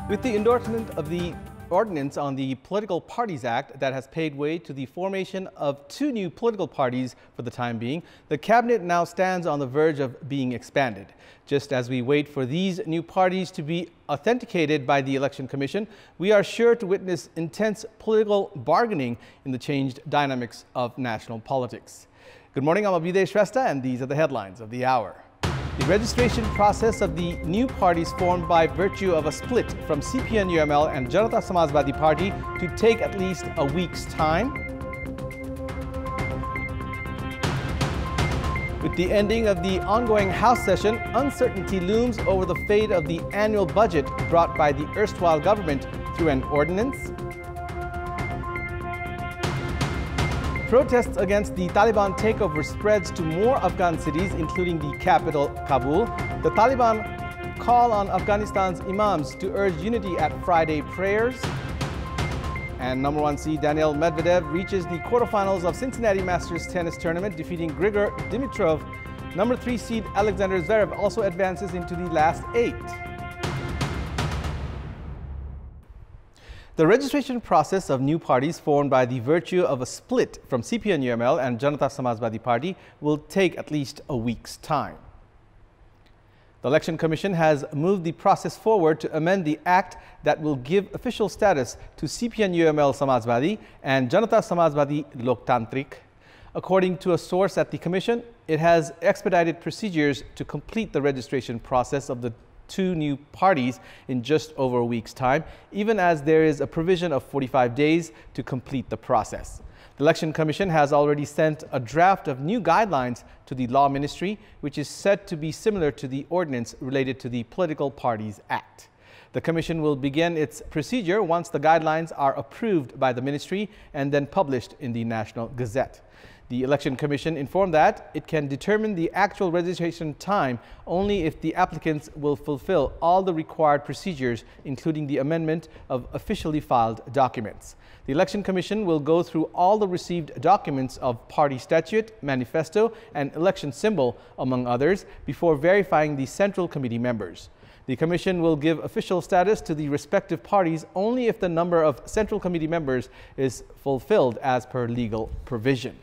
With the endorsement of the ordinance on the Political Parties Act that has paved way to the formation of two new political parties for the time being, the cabinet now stands on the verge of being expanded. Just as we wait for these new parties to be authenticated by the Election Commission, we are sure to witness intense political bargaining in the changed dynamics of national politics. Good morning, I'm Abhidesh Shrestha, and these are the headlines of the hour. The registration process of the new parties formed by virtue of a split from CPN-UML and Janata Samajwadi Party to take at least a week's time. With the ending of the ongoing House session, uncertainty looms over the fate of the annual budget brought by the erstwhile government through an ordinance. Protests against the Taliban takeover spreads to more Afghan cities, including the capital, Kabul. The Taliban call on Afghanistan's imams to urge unity at Friday prayers. And number 1 seed Daniil Medvedev reaches the quarterfinals of Cincinnati Masters tennis tournament, defeating Grigor Dimitrov. Number 3 seed Alexander Zverev also advances into the last 8. The registration process of new parties formed by the virtue of a split from CPN-UML and Janata Samajwadi Party will take at least a week's time. The Election Commission has moved the process forward to amend the act that will give official status to CPN-UML Samajwadi and Janata Samajwadi Loktantrik. According to a source at the Commission, it has expedited procedures to complete the registration process of the two new parties in just over a week's time, even as there is a provision of 45 days to complete the process. The Election Commission has already sent a draft of new guidelines to the Law Ministry, which is said to be similar to the ordinance related to the Political Parties Act. The Commission will begin its procedure once the guidelines are approved by the Ministry and then published in the National Gazette. The Election Commission informed that it can determine the actual registration time only if the applicants will fulfill all the required procedures, including the amendment of officially filed documents. The Election Commission will go through all the received documents of party statute, manifesto, and election symbol, among others, before verifying the Central Committee members. The Commission will give official status to the respective parties only if the number of Central Committee members is fulfilled as per legal provision.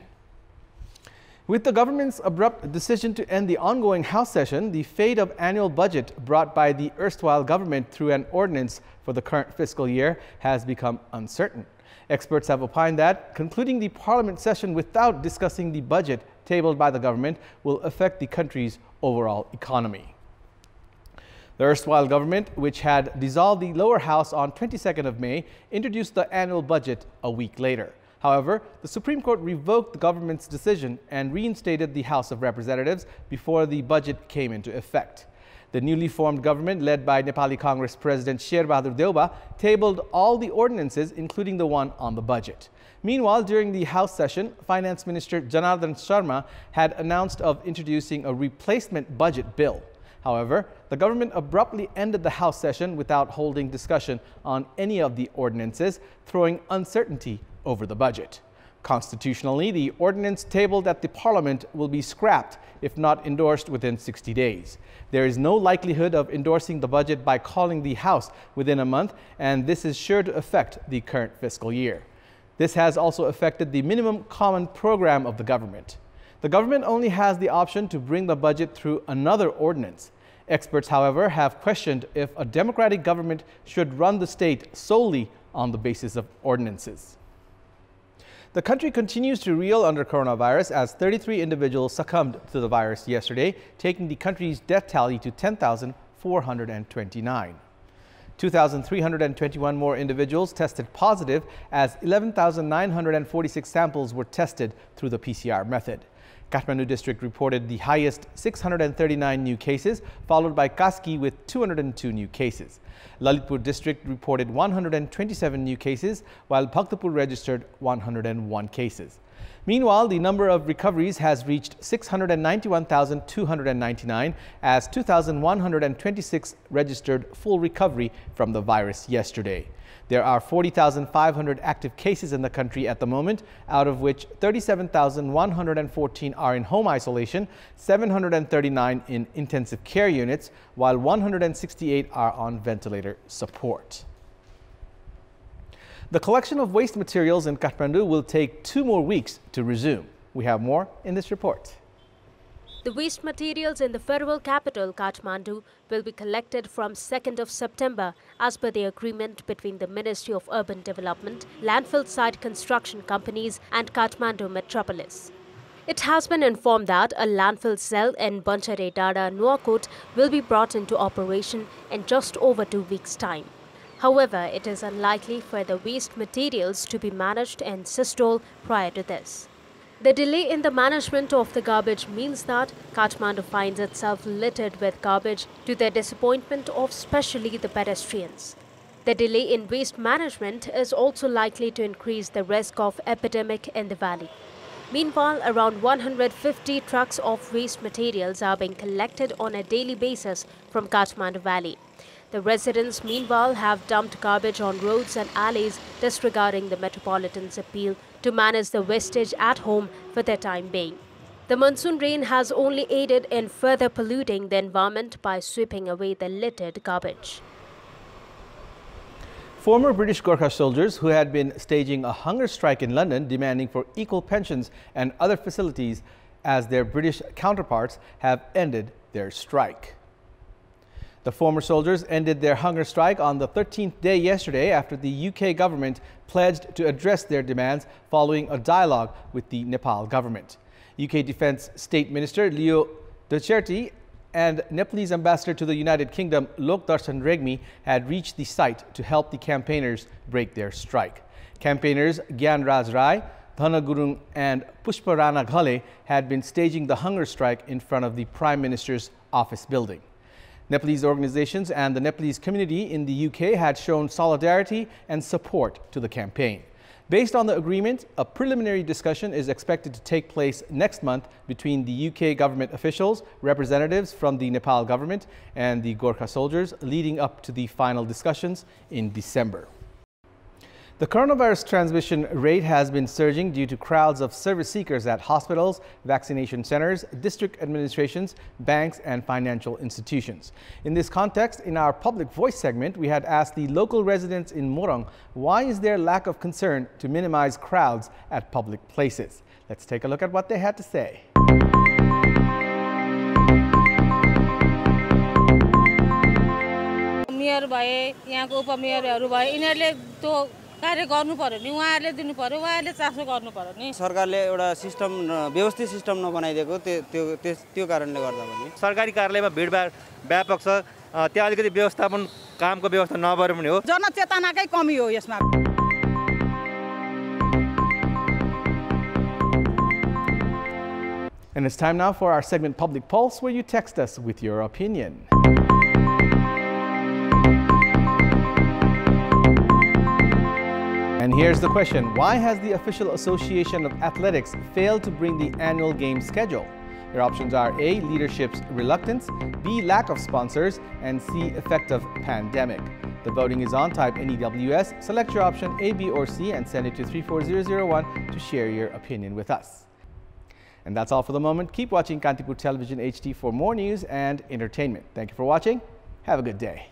With the government's abrupt decision to end the ongoing House session, the fate of annual budget brought by the erstwhile government through an ordinance for the current fiscal year has become uncertain. Experts have opined that concluding the parliament session without discussing the budget tabled by the government will affect the country's overall economy. The erstwhile government, which had dissolved the lower house on 22nd of May, introduced the annual budget a week later. However, the Supreme Court revoked the government's decision and reinstated the House of Representatives before the budget came into effect. The newly formed government, led by Nepali Congress President Sher Bahadur Deuba, tabled all the ordinances, including the one on the budget. Meanwhile, during the House session, Finance Minister Janardhan Sharma had announced of introducing a replacement budget bill. However, the government abruptly ended the House session without holding discussion on any of the ordinances, throwing uncertainty over the budget. Constitutionally, the ordinance tabled at the Parliament will be scrapped if not endorsed within 60 days. There is no likelihood of endorsing the budget by calling the House within a month, and this is sure to affect the current fiscal year. This has also affected the minimum common program of the government. The government only has the option to bring the budget through another ordinance. Experts, however, have questioned if a democratic government should run the state solely on the basis of ordinances. The country continues to reel under coronavirus as 33 individuals succumbed to the virus yesterday, taking the country's death tally to 10,429. 2,321 more individuals tested positive as 11,946 samples were tested through the PCR method. Kathmandu district reported the highest 639 new cases, followed by Kaski with 202 new cases. Lalitpur district reported 127 new cases, while Bhaktapur registered 101 cases. Meanwhile, the number of recoveries has reached 691,299 as 2,126 registered full recovery from the virus yesterday. There are 40,500 active cases in the country at the moment, out of which 37,114 are in home isolation, 739 in intensive care units, while 168 are on ventilator support. The collection of waste materials in Kathmandu will take 2 more weeks to resume. We have more in this report. The waste materials in the federal capital, Kathmandu, will be collected from 2nd of September as per the agreement between the Ministry of Urban Development, landfill site construction companies and Kathmandu Metropolis. It has been informed that a landfill cell in Banchare Dada, Nuwakot will be brought into operation in just over 2 weeks' time. However, it is unlikely for the waste materials to be managed in Sistol prior to this. The delay in the management of the garbage means that Kathmandu finds itself littered with garbage to the disappointment of especially the pedestrians. The delay in waste management is also likely to increase the risk of epidemic in the valley. Meanwhile, around 150 trucks of waste materials are being collected on a daily basis from Kathmandu Valley. The residents, meanwhile, have dumped garbage on roads and alleys, disregarding the Metropolitan's appeal to manage the wastage at home for the time being. The monsoon rain has only aided in further polluting the environment by sweeping away the littered garbage. Former British Gorkha soldiers who had been staging a hunger strike in London demanding for equal pensions and other facilities as their British counterparts have ended their strike. The former soldiers ended their hunger strike on the 13th day yesterday after the UK government pledged to address their demands following a dialogue with the Nepal government. UK Defence State Minister Leo Ducherty and Nepalese ambassador to the United Kingdom Lok Darshan Regmi had reached the site to help the campaigners break their strike. Campaigners Gyan Raj Rai, Dhana Gurung and Pushpa Rana Ghale had been staging the hunger strike in front of the Prime Minister's office building. Nepalese organizations and the Nepalese community in the UK had shown solidarity and support to the campaign. Based on the agreement, a preliminary discussion is expected to take place next month between the UK government officials, representatives from the Nepal government and the Gorkha soldiers, leading up to the final discussions in December. The coronavirus transmission rate has been surging due to crowds of service seekers at hospitals, vaccination centers, district administrations, banks and financial institutions. In this context, in our Public Voice segment, we had asked the local residents in Morong, why is there lack of concern to minimize crowds at public places? Let's take a look at what they had to say. Mayor भए यहाँको उपमेयरहरु भए इनीहरुले त्यो कार्य गर्नु पर्यो नि उहाँहरुले दिनु पर्यो उहाँहरुले चासो गर्नु पर्यो नि सरकारले एउटा सिस्टम व्यवस्थित सिस्टम नबनाइदिएको त्यो कारणले गर्दा पनि सरकारी कार्यालयमा भिडभाड व्यापक छ त्यहाँ अलिकति व्यवस्थापन कामको व्यवस्था नभएर पनि हो जनचेतनाकै कमी हो यसमा And it's time now for our segment Public Pulse, where you text us with your opinion. And here's the question. Why has the official association of athletics failed to bring the annual game schedule? Your options are A, leadership's reluctance, B, lack of sponsors, and C, effect of pandemic. The voting is on. Type NEWS, select your option A, B, or C, and send it to 34001 to share your opinion with us. And that's all for the moment. Keep watching Kantipur Television HD for more news and entertainment. Thank you for watching. Have a good day.